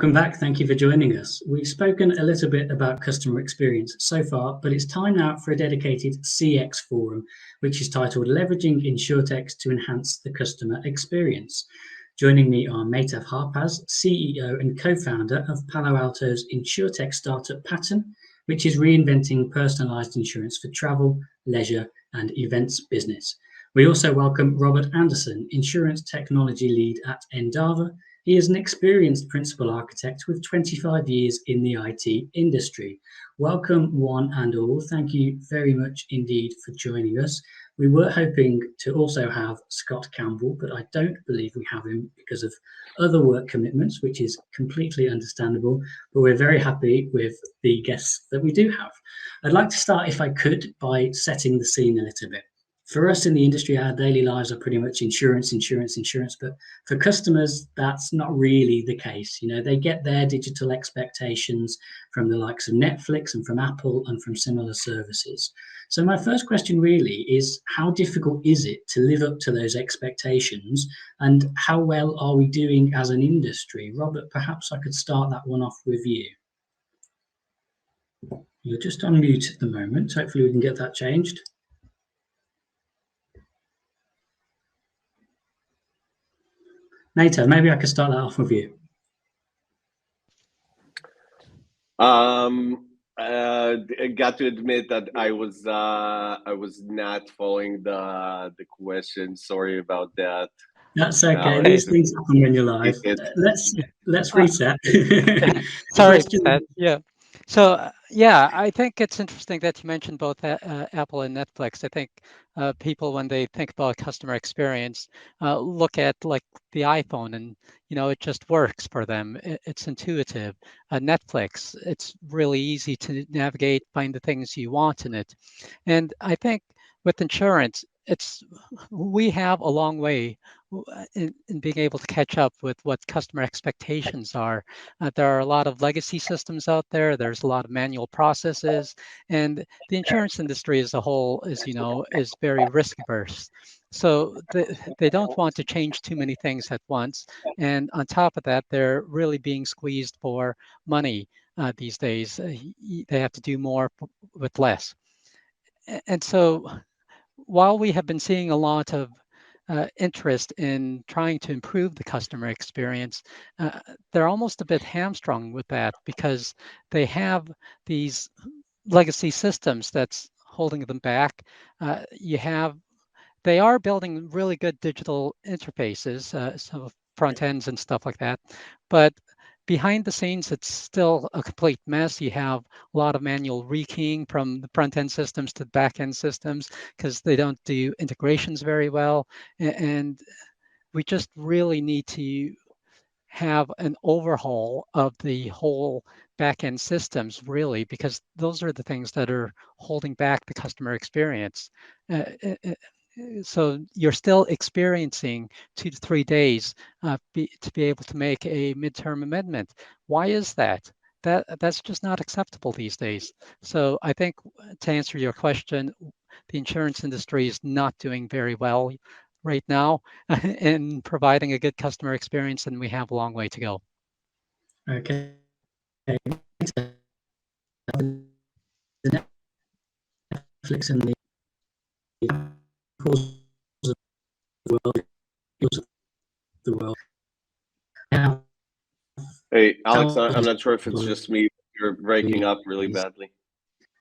Welcome back. Thank you for joining us. We've spoken a little bit about customer experience so far, but it's time now for a dedicated CX forum, which is titled Leveraging Insurtechs to Enhance the Customer Experience. Joining me are Meitav Harpaz, CEO and co-founder of Palo Alto's Insurtech startup Pattern, which is reinventing personalized insurance for travel, leisure, and events business. We also welcome Robert Anderson, insurance technology lead at Endava. He is an experienced principal architect with 25 years in the IT industry. Welcome, one and all. Thank you very much indeed for joining us. We were hoping to also have Scott Campbell, but I don't believe we have him because of other work commitments, which is completely understandable. But we're very happy with the guests that we do have. I'd like to start, if I could, by setting the scene a little bit. For us in the industry, our daily lives are pretty much insurance, but for customers, that's not really the case. You know, they get their digital expectations from the likes of Netflix and from Apple and from similar services. So my first question really is, how difficult is it to live up to those expectations, and how well are we doing as an industry? Robert, perhaps I could start that one off with you. You're just on mute at the moment. Hopefully we can get that changed. Meitav, maybe I could start that off with you. I got to admit that I was not following the question. Sorry about that. That's okay. These things happen when you're live. Let's reset. Sorry, yeah. So yeah, I think it's interesting that you mentioned both Apple and Netflix. I think people, when they think about customer experience, look at like the iPhone, and it just works for them. It's intuitive. Netflix, it's really easy to navigate, find the things you want in it. And I think with insurance, we have a long way in being able to catch up with what customer expectations are. There are a lot of legacy systems out there. There's a lot of manual processes, and the insurance industry as a whole, as you know, is very risk averse. So they don't want to change too many things at once. And on top of that, they're really being squeezed for money these days. They have to do more with less. And so while we have been seeing a lot of interest in trying to improve the customer experience, they're almost a bit hamstrung with that because they have these legacy systems that's holding them back. They are building really good digital interfaces, so front ends and stuff like that, but behind the scenes, it's still a complete mess. You have a lot of manual rekeying from the front-end systems to the back-end systems because they don't do integrations very well. And we just really need to have an overhaul of the whole back-end systems, really, because those are the things that are holding back the customer experience. So you're still experiencing 2 to 3 days to be able to make a midterm amendment. Why is that? That's just not acceptable these days. So I think to answer your question, the insurance industry is not doing very well right now in providing a good customer experience, and we have a long way to go. Okay. Netflix and the world. Hey, Alex, I'm not sure if it's just me. You're breaking up really badly.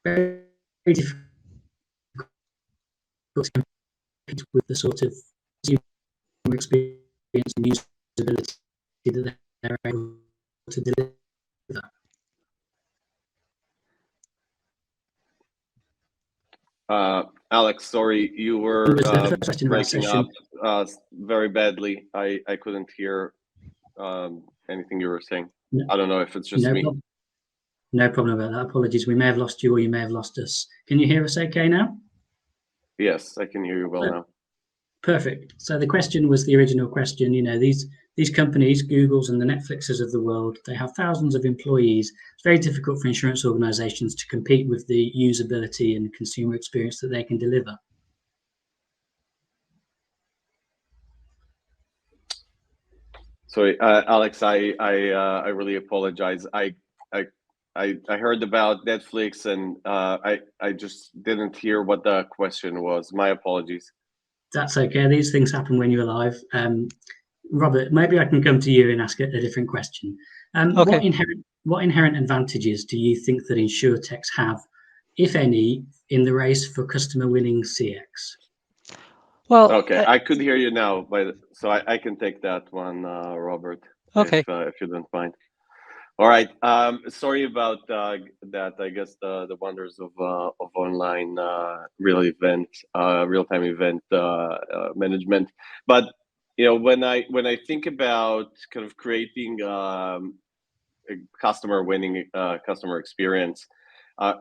Very difficult with the sort of experience and usability that they're able to deliver. Alex, sorry, you were breaking up very badly. I couldn't hear anything you were saying. No. I don't know if it's just me. No problem about that. Apologies. We may have lost you, or you may have lost us. Can you hear us okay now? Yes, I can hear you well now. Perfect. So the question was the original question. These companies, Googles and the Netflixes of the world, they have thousands of employees. It's very difficult for insurance organizations to compete with the usability and consumer experience that they can deliver. Sorry, Alex, I really apologize. I heard about Netflix and I just didn't hear what the question was. My apologies. That's okay. These things happen when you're live. Robert, maybe I can come to you and ask a different question. Okay. What inherent advantages do you think that Insurtechs have, if any, in the race for customer winning CX? Well, Okay, I could hear you now, but so I can take that one, Robert, okay. if you don't mind. All right. Sorry about that. I guess the wonders of online real time event management. But when I think about kind of creating a customer winning customer experience,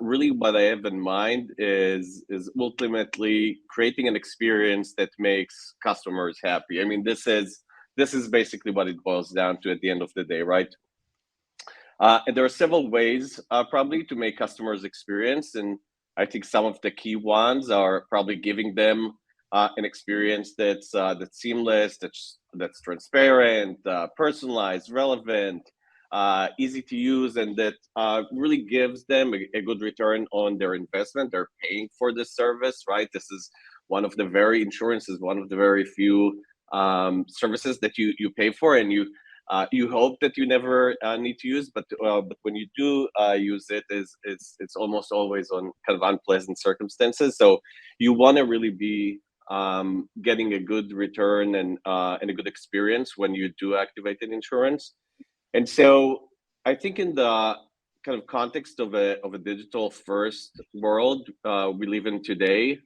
really what I have in mind is ultimately creating an experience that makes customers happy. I mean, this is basically what it boils down to at the end of the day, right? And there are several ways probably to make customers experience, and I think some of the key ones are probably giving them an experience that's seamless, that's transparent, personalized, relevant, easy to use, and that really gives them a good return on their investment. They're paying for this service, right? This is insurance is one of the very few services that you pay for, and you hope that you never need to use, but when you do use it, it's almost always on kind of unpleasant circumstances. So you want to really be getting a good return and a good experience when you do activate an insurance. And so I think in the kind of context of a digital first world we live in today,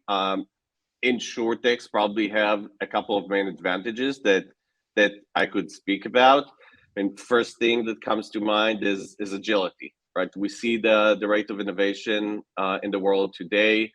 Insurtechs probably have a couple of main advantages that I could speak about. And first thing that comes to mind is agility, right? We see the rate of innovation in the world today,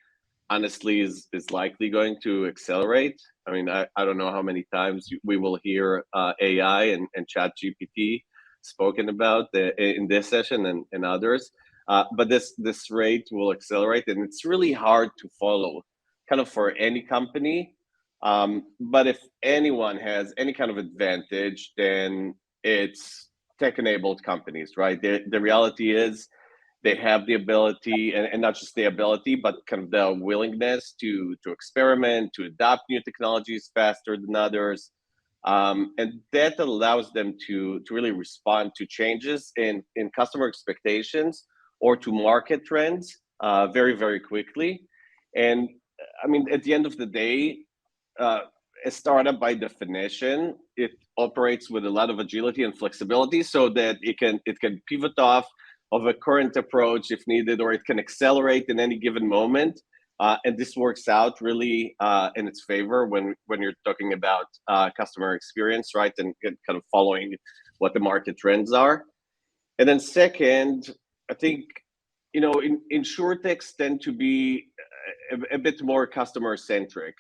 honestly, is likely going to accelerate. I mean, I don't know how many times we will hear AI and Chat GPT spoken about in this session and others, but this rate will accelerate, and it's really hard to follow kind of for any company. But if anyone has any kind of advantage, then it's tech-enabled companies, right? The reality is they have the ability, and not just the ability, but kind of the willingness to experiment, to adopt new technologies faster than others. And that allows them to really respond to changes in customer expectations or to market trends very, very quickly. And I mean, at the end of the day, a startup by definition, it operates with a lot of agility and flexibility so that it can pivot off of a current approach if needed, or it can accelerate in any given moment. And this works out really in its favor when you're talking about customer experience, right? And kind of following what the market trends are. And then second, I think, Insurtechs tend to be a bit more customer centric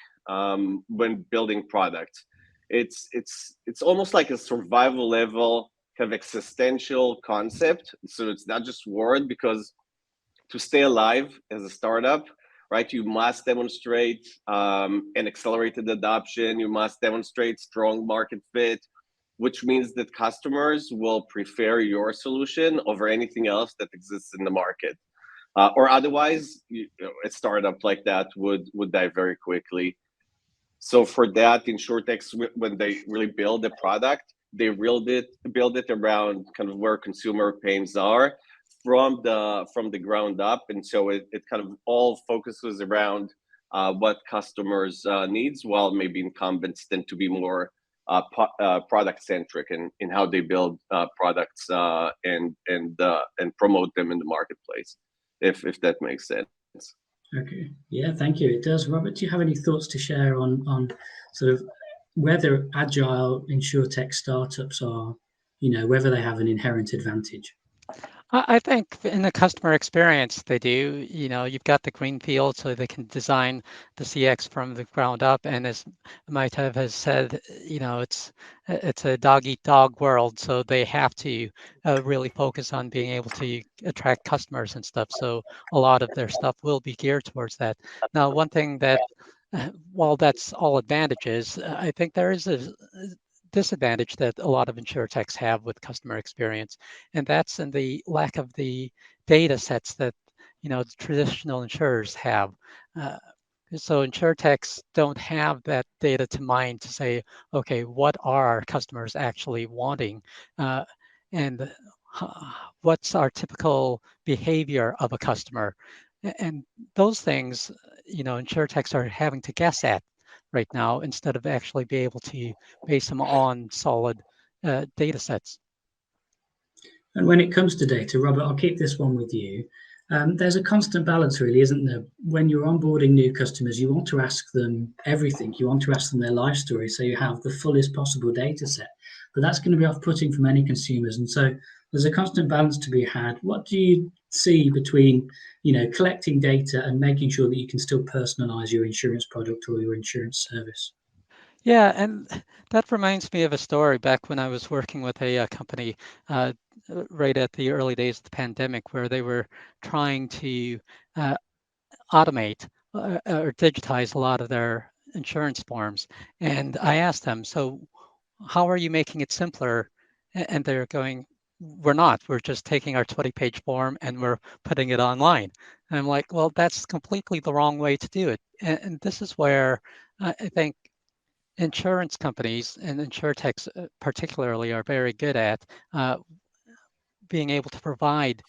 when building products. It's almost like a survival level kind of existential concept. So it's not just word, because to stay alive as a startup, right, you must demonstrate an accelerated adoption. You must demonstrate strong market fit, which means that customers will prefer your solution over anything else that exists in the market. Or otherwise, a startup like that would die very quickly. So for that, Insurtechs, when they really build a product, they build it around kind of where consumer pains are from the ground up, and so it kind of all focuses around what customers needs, while maybe incumbents tend to be more product centric in how they build products and promote them in the marketplace, if that makes sense. Okay, yeah, thank you. It does. Robert, do you have any thoughts to share on sort of whether agile insurtech startups are, whether they have an inherent advantage? I think in the customer experience, they do. You've got the green field, so they can design the CX from the ground up. And as Meitav has said, it's a dog eat dog world, so they have to really focus on being able to attract customers and stuff. So a lot of their stuff will be geared towards that. Now, one thing that, while that's all advantages, I think there is disadvantage that a lot of Insurtechs have with customer experience, and that's in the lack of the data sets that the traditional insurers have. So Insurtechs don't have that data to mine to say, okay, what are our customers actually wanting, and what's our typical behavior of a customer, and those things, Insurtechs are having to guess at right now instead of actually be able to base them on solid data sets. And when it comes to data, Robert, I'll keep this one with you. There's a constant balance, really, isn't there? When you're onboarding new customers, you want to ask them everything. You want to ask them their life story, so you have the fullest possible data set. But that's going to be off-putting for many consumers, and so there's a constant balance to be had. What do you see between, collecting data and making sure that you can still personalize your insurance product or your insurance service? Yeah, and that reminds me of a story back when I was working with a company right at the early days of the pandemic, where they were trying to uh, automate or digitize a lot of their insurance forms. And I asked them, so how are you making it simpler? And they're going, we're not. We're just taking our 20-page form and we're putting it online. And I'm like, well, that's completely the wrong way to do it. And this is where I think insurance companies and Insurtechs particularly are very good at being able to provide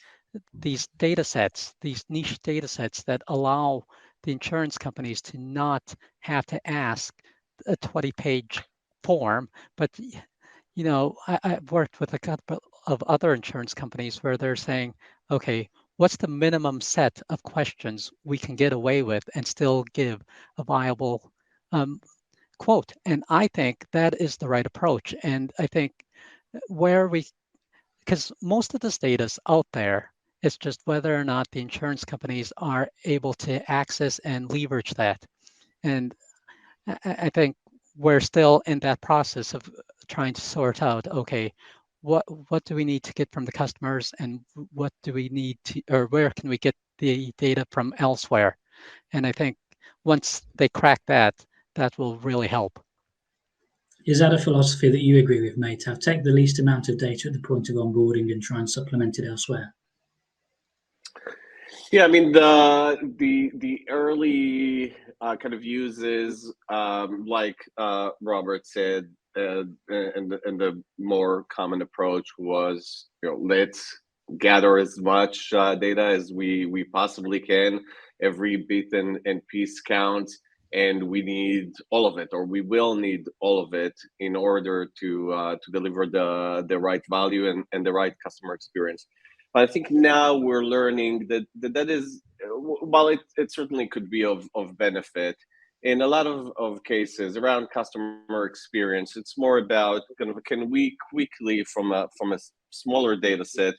these data sets, these niche data sets that allow the insurance companies to not have to ask a 20-page form. But I've worked with a couple of other insurance companies where they're saying, okay, what's the minimum set of questions we can get away with and still give a viable quote? And I think that is the right approach. And I think because most of this data is out there, it's just whether or not the insurance companies are able to access and leverage that. And I think we're still in that process of trying to sort out, okay, what do we need to get from the customers, and what do we need to, or where can we get the data from elsewhere? And I think once they crack that, that will really help. Is that a philosophy that you agree with, Meitav? Take the least amount of data at the point of onboarding and try and supplement it elsewhere. Yeah, I mean the early kind of uses, like Robert said, and the more common approach was, let's gather as much data as we possibly can. Every bit and piece counts, and we need all of it, or we will need all of it in order to deliver the right value and the right customer experience. I think now we're learning that is, while it certainly could be of benefit, in a lot of cases around customer experience, it's more about kind of, can we quickly from a smaller data set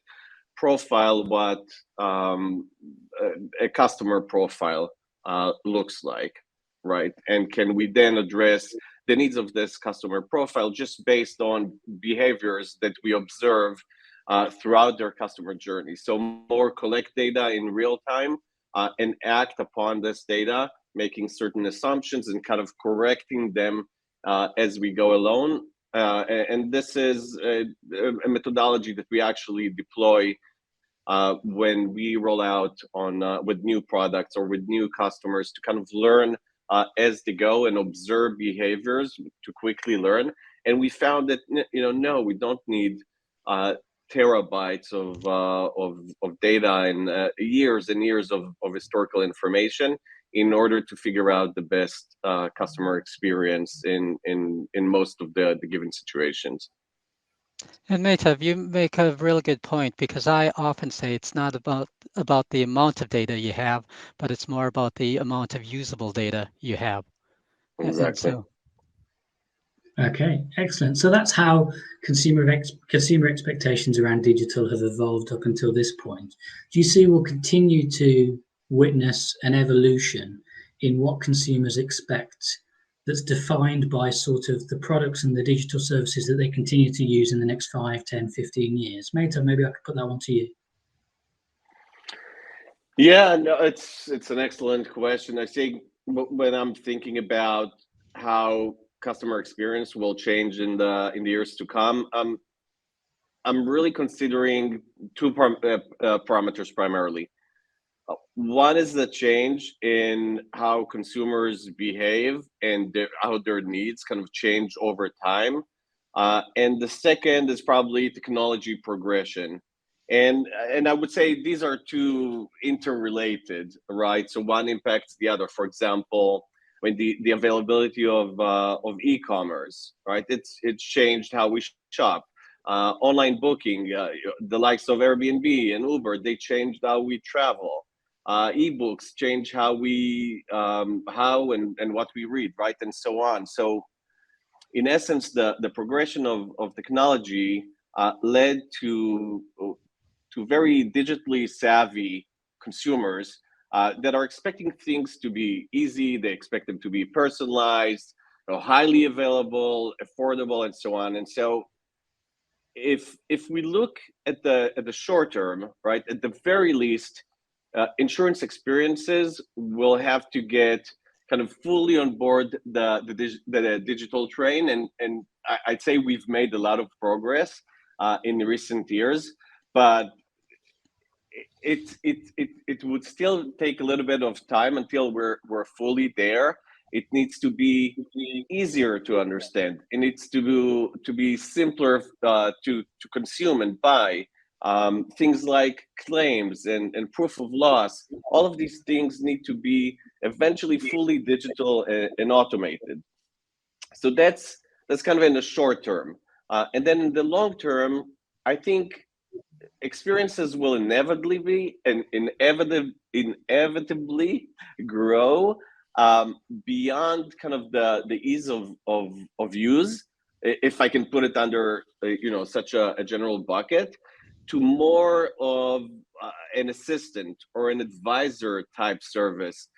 profile what a customer profile looks like, right? And can we then address the needs of this customer profile just based on behaviors that we observe throughout their customer journey? So more collect data in real time and act upon this data, making certain assumptions and kind of correcting them as we go along. And this is a methodology that we actually deploy when we roll out on with new products or with new customers, to kind of learn as they go and observe behaviors to quickly learn. And we found that no, we don't need terabytes of data and years and years of historical information in order to figure out the best customer experience in most of the given situations. And Meitav, you make a really good point, because I often say it's not about the amount of data you have, but it's more about the amount of usable data you have. Exactly. And so, Okay, excellent. So that's how consumer expectations around digital have evolved up until this point. Do you see we'll continue to witness an evolution in what consumers expect that's defined by sort of the products and the digital services that they continue to use in the next 5, 10, 15 years? Meitav, maybe I could put that one to you. Yeah, no, it's an excellent question. I think when I'm thinking about how customer experience will change in the years to come, I'm really considering two parameters primarily. One is the change in how consumers behave and how their needs kind of change over time. And the second is probably technology progression. And I would say these are two interrelated, right? So one impacts the other. For example, when the availability of e-commerce, right? It's changed how we shop. Online booking, the likes of Airbnb and Uber, they changed how we travel. Ebooks change how we how and what we read, right, and so on. So in essence, the progression of technology led to very digitally savvy consumers that are expecting things to be easy. They expect them to be personalized, highly available, affordable, and so on. And so if we look at the short term, right, at the very least, insurance experiences will have to get kind of fully on board the digital train, and I'd say we've made a lot of progress in recent years, but it would still take a little bit of time until we're fully there. It needs to be easier to understand. It needs to be simpler to consume and buy. Things like claims and proof of loss. All of these things need to be eventually fully digital and automated. So that's kind of in the short term. And then in the long term, I think experiences will inevitably grow beyond kind of the ease of use, if I can put it under such a general bucket, to more of an assistant or an advisor type service,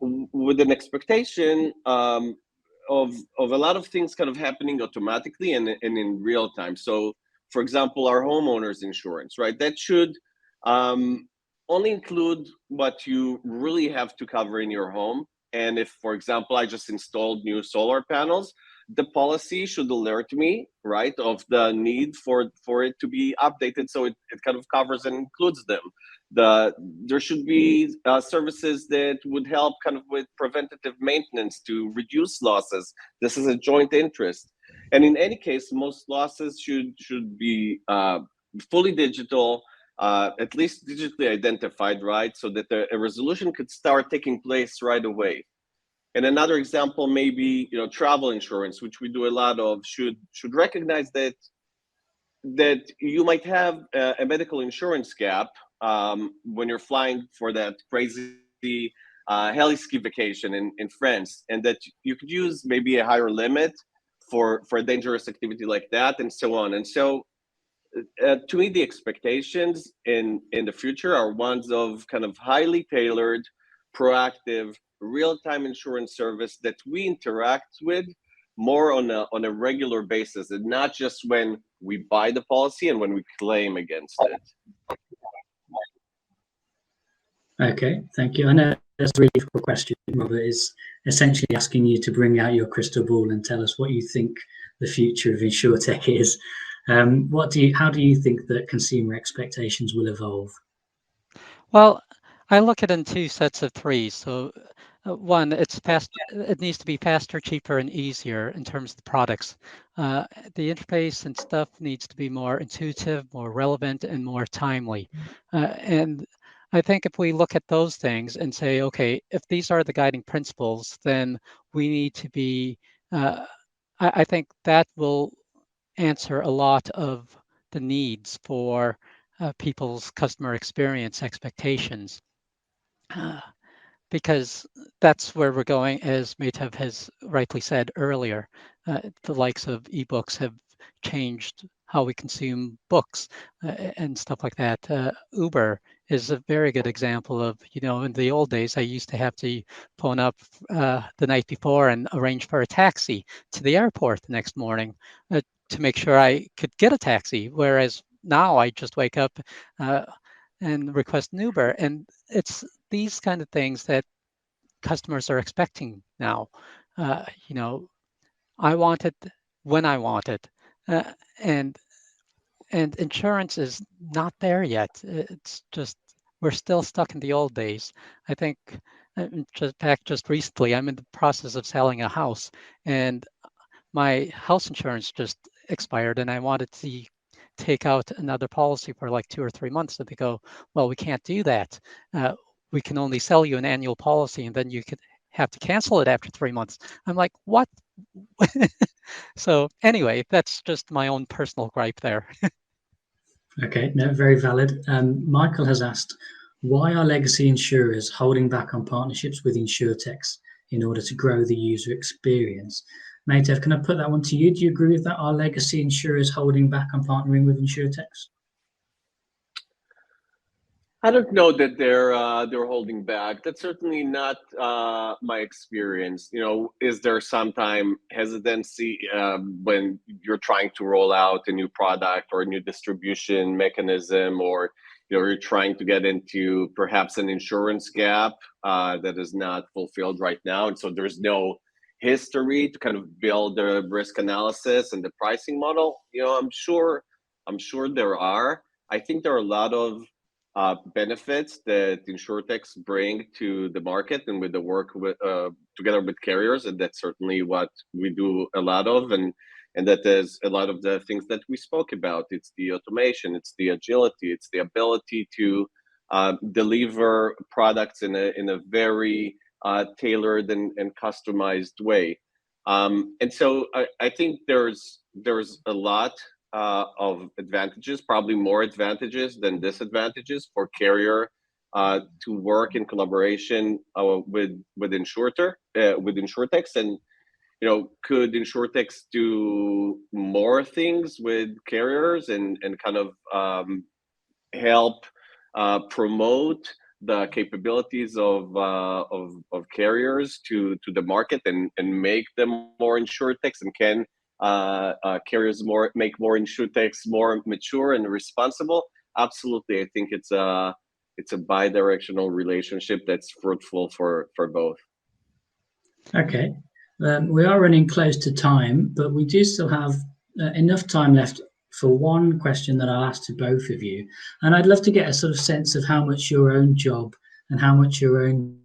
with an expectation of a lot of things kind of happening automatically and in real time. So for example, our homeowners insurance, right? That should only include what you really have to cover in your home. And if, for example, I just installed new solar panels, the policy should alert me, right, of the need for it to be updated, so it kind of covers and includes them. There should be services that would help kind of with preventative maintenance to reduce losses. This is a joint interest. And in any case, most losses should be fully digital, at least digitally identified, right? So that a resolution could start taking place right away. And another example may be, travel insurance, which we do a lot of, should recognize that you might have a medical insurance gap when you're flying for that crazy heli ski vacation in France, and that you could use maybe a higher limit for a dangerous activity like that, and so on. And so to me, the expectations in the future are ones of kind of highly tailored, proactive, real-time insurance service that we interact with more on a regular basis, and not just when we buy the policy and when we claim against it. Okay, thank you. I know that's a really difficult question, Robert. Is essentially asking you to bring out your crystal ball and tell us what you think the future of Insurtech is. How do you think that consumer expectations will evolve? Well, I look at it in two sets of three. So one, it needs to be faster, cheaper, and easier in terms of the products. The interface and stuff needs to be more intuitive, more relevant, and more timely. And I think if we look at those things and say, okay, if these are the guiding principles, then we need to be, I think that will answer a lot of the needs for people's customer experience expectations. Because that's where we're going, as Meitav has rightly said earlier. The likes of ebooks have changed how we consume books and stuff like that. Uber is a very good example of, in the old days, I used to have to phone up the night before and arrange for a taxi to the airport the next morning to make sure I could get a taxi, whereas now I just wake up and request an Uber. And it's these kind of things that customers are expecting now. I want it when I want it, and insurance is not there yet. It's just we're still stuck in the old days. I think just recently, I'm in the process of selling a house, and my house insurance just expired, and I wanted to take out another policy for like 2 or 3 months. And they go, well, we can't do that. We can only sell you an annual policy, and then you could have to cancel it after 3 months. I'm like, what? So anyway, that's just my own personal gripe there. Okay, no, very valid. Michael has asked, why are legacy insurers holding back on partnerships with Insurtechs in order to grow the user experience? Meitav, can I put that one to you? Do you agree with that? Are legacy insurers holding back on partnering with Insurtechs? I don't know that they're holding back. That's certainly not my experience. Is there sometime hesitancy when you're trying to roll out a new product or a new distribution mechanism, or you're trying to get into perhaps an insurance gap that is not fulfilled right now, and so there's no history to kind of build the risk analysis and the pricing model. I'm sure there are. I think there are a lot of benefits that Insurtechs bring to the market, and with the work with together with carriers, and that's certainly what we do a lot of, and that is a lot of the things that we spoke about. It's the automation, it's the agility, it's the ability to deliver products in a very tailored and customized way. And so I think there's a lot of advantages, probably more advantages than disadvantages for carrier to work in collaboration with Insurtechs. And could Insurtechs do more things with carriers and kind of help promote the capabilities of carriers to the market and make them more Insurtechs, and can carriers make more Insurtechs more mature and responsible? Absolutely. I think it's a bi-directional relationship that's fruitful for both. Okay. We are running close to time, but we do still have enough time left for one question that I'll ask to both of you. And I'd love to get a sort of sense of how much your own job and how much your own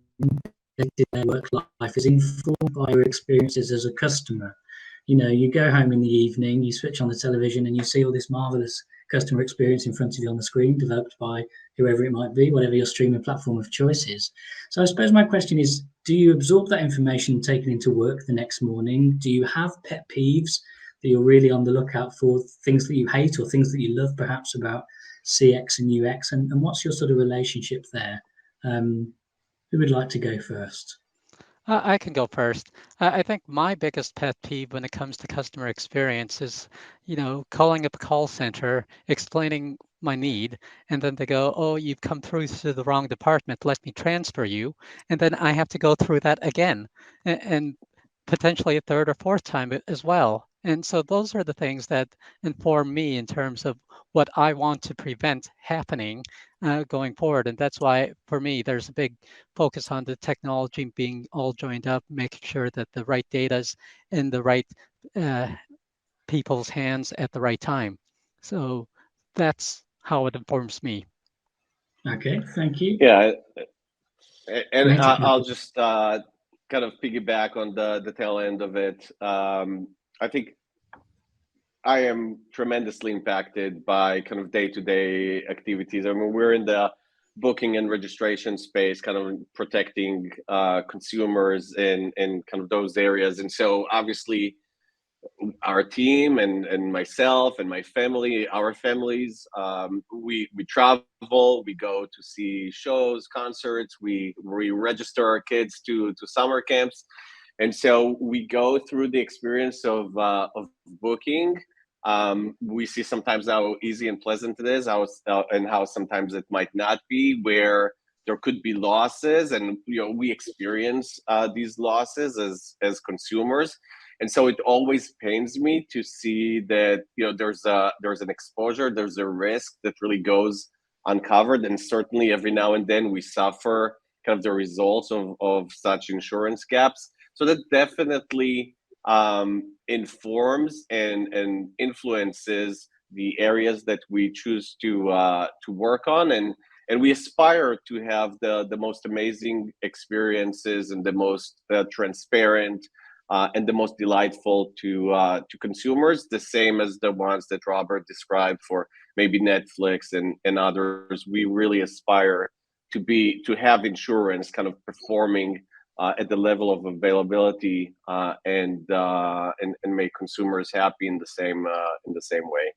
day-to-day work life is informed by your experiences as a customer. You go home in the evening, you switch on the television, and you see all this marvelous customer experience in front of you on the screen, developed by whoever it might be, whatever your streaming platform of choice is. So I suppose my question is, do you absorb that information and take it into work the next morning? Do you have pet peeves that you're really on the lookout for, things that you hate or things that you love perhaps about CX and UX? And what's your sort of relationship there? Who would like to go first? I can go first. I think my biggest pet peeve when it comes to customer experience is, calling up a call center, explaining my need, and then they go, oh, you've come through to the wrong department, let me transfer you. And then I have to go through that again, and potentially a third or fourth time as well. And so those are the things that inform me in terms of what I want to prevent happening going forward. And that's why, for me, there's a big focus on the technology being all joined up, making sure that the right data is in the right people's hands at the right time. So that's how it informs me. Okay, thank you. Yeah, and Meitav. I'll just kind of piggyback on the tail end of it. I think I am tremendously impacted by kind of day-to-day activities. I mean, we're in the booking and registration space, kind of protecting consumers in kind of those areas. And so obviously our team and myself and my family, our families, we travel, we go to see shows, concerts, we register our kids to summer camps. And so we go through the experience of booking. We see sometimes how easy and pleasant it is, and how sometimes it might not be, where there could be losses, and we experience these losses as consumers. And so it always pains me to see that there's an exposure, there's a risk that really goes uncovered, and certainly every now and then we suffer kind of the results of such insurance gaps. So that definitely informs and influences the areas that we choose to work on, and we aspire to have the most amazing experiences and the most transparent and the most delightful to consumers, the same as the ones that Robert described for maybe Netflix and others. We really aspire to have insurance kind of performing at the level of availability and make consumers happy in the same way.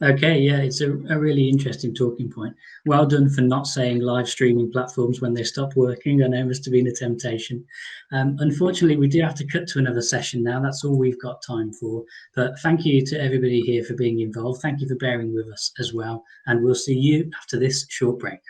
Okay, yeah, it's a really interesting talking point. Well done for not saying live streaming platforms when they stop working. I know it must have been a temptation. Unfortunately, we do have to cut to another session now. That's all we've got time for. But thank you to everybody here for being involved. Thank you for bearing with us as well. And we'll see you after this short break.